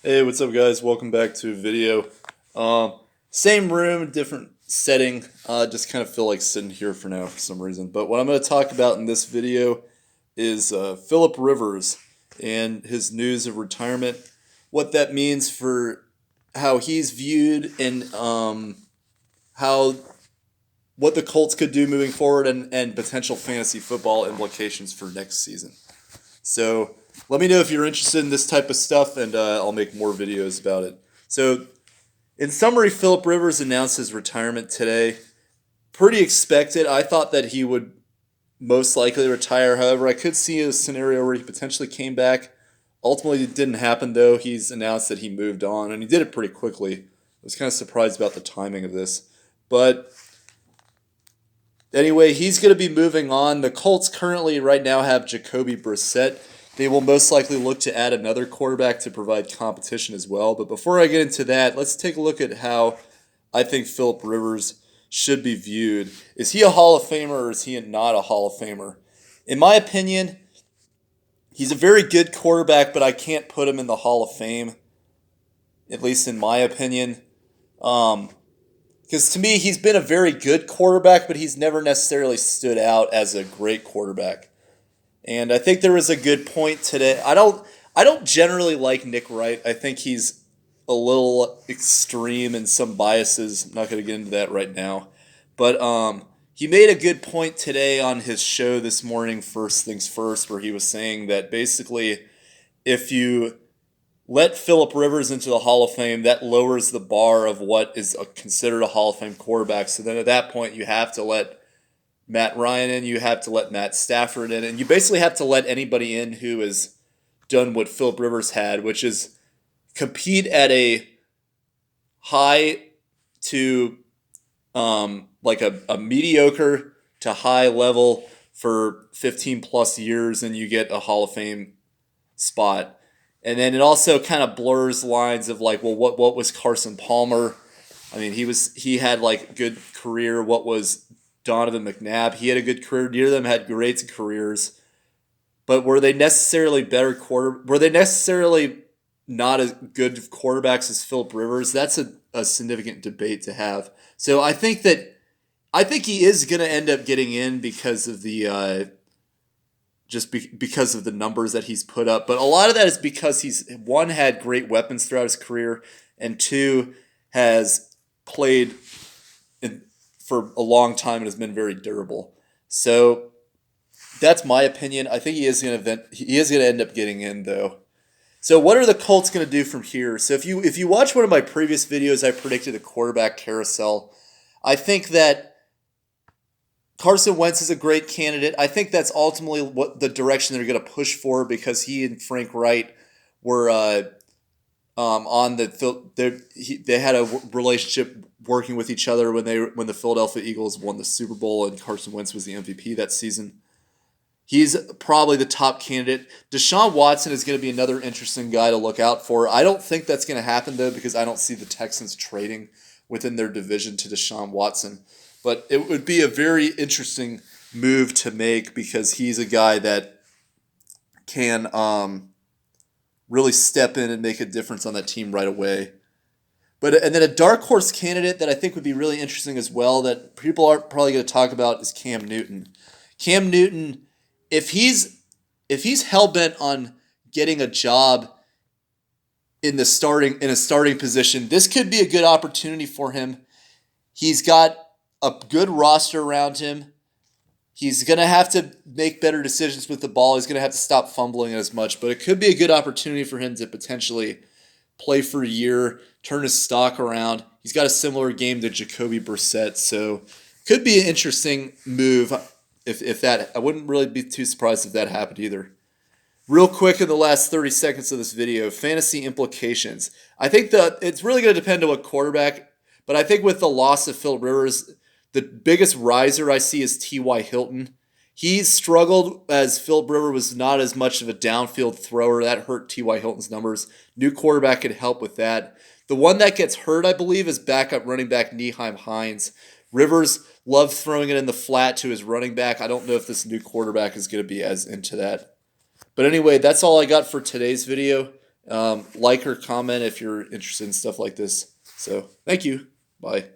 Hey, what's up, guys? Welcome back to a video. Same room, different setting. Just kind of feel like sitting here for now for some reason. But what I'm going to talk about in this video is Phillip Rivers and his news of retirement, what that means for how he's viewed, and how what the Colts could do moving forward, and potential fantasy football implications for next season. So let me know if you're interested in this type of stuff, and I'll make more videos about it. So, in summary, Phillip Rivers announced his retirement today. Pretty expected. I thought that he would most likely retire. However, I could see a scenario where he potentially came back. Ultimately, it didn't happen, though. He's announced that he moved on, and he did it pretty quickly. I was kind of surprised about the timing of this. But anyway, he's going to be moving on. The Colts currently right now have Jacoby Brissett. They will most likely look to add another quarterback to provide competition as well. But before I get into that, let's take a look at how I think Phillip Rivers should be viewed. Is he a Hall of Famer, or is he not a Hall of Famer? In my opinion, he's a very good quarterback, but I can't put him in the Hall of Fame, at least in my opinion. Because to me, he's been a very good quarterback, but he's never necessarily stood out as a great quarterback. And I think there was a good point today. I don't generally like Nick Wright. I think he's a little extreme in some biases. I'm not going to get into that right now. But he made a good point today on his show this morning, First Things First, where he was saying that basically if you let Phillip Rivers into the Hall of Fame, that lowers the bar of what is considered a Hall of Fame quarterback. So then at that point, you have to let Matt Ryan in, you have to let Matt Stafford in, and you basically have to let anybody in who has done what Phillip Rivers had, which is compete at a high to like a mediocre to high level for 15 plus years, and you get a Hall of Fame spot. And then it also kind of blurs lines of like, well, what was Carson Palmer? I mean, he had like good career. What was Donovan McNabb? He had a good career. Neither of them had great careers, but were they necessarily better Were they necessarily not as good quarterbacks as Phillip Rivers? That's a significant debate to have. So I think he is going to end up getting in because of the because of the numbers that he's put up. But a lot of that is because he's, one, had great weapons throughout his career, and two, has played for a long time and has been very durable. So that's my opinion. I think he is going to end up getting in, though. So what are the Colts going to do from here? So if you watch one of my previous videos, I predicted a quarterback carousel. I think that Carson Wentz is a great candidate. I think that's ultimately what the direction they're going to push for, because he and Frank Wright were on they had a relationship working with each other when the Philadelphia Eagles won the Super Bowl and Carson Wentz was the MVP that season. He's probably the top candidate. Deshaun Watson is going to be another interesting guy to look out for. I don't think that's going to happen, though, because I don't see the Texans trading within their division to Deshaun Watson. But it would be a very interesting move to make, because he's a guy that can really step in and make a difference on that team right away. And then a dark horse candidate that I think would be really interesting as well, that people aren't probably going to talk about, is Cam Newton. Cam Newton, if he's hell bent on getting a job in a starting position, this could be a good opportunity for him. He's got a good roster around him. He's going to have to make better decisions with the ball. He's going to have to stop fumbling as much, but it could be a good opportunity for him to potentially play for a year, turn his stock around. He's got a similar game to Jacoby Brissett, so could be an interesting move. If that, I wouldn't really be too surprised if that happened either. Real quick, in the last 30 seconds of this video, fantasy implications. I think that it's really going to depend on what quarterback, but I think with the loss of Phillip Rivers, the biggest riser I see is T.Y. Hilton. He's struggled, as Phillip Rivers was not as much of a downfield thrower. That hurt T.Y. Hilton's numbers. New quarterback could help with that. The one that gets hurt, I believe, is backup running back Nyheim Hines. Rivers loved throwing it in the flat to his running back. I don't know if this new quarterback is going to be as into that. But anyway, that's all I got for today's video, Like or comment if you're interested in stuff like this. So thank you. Bye.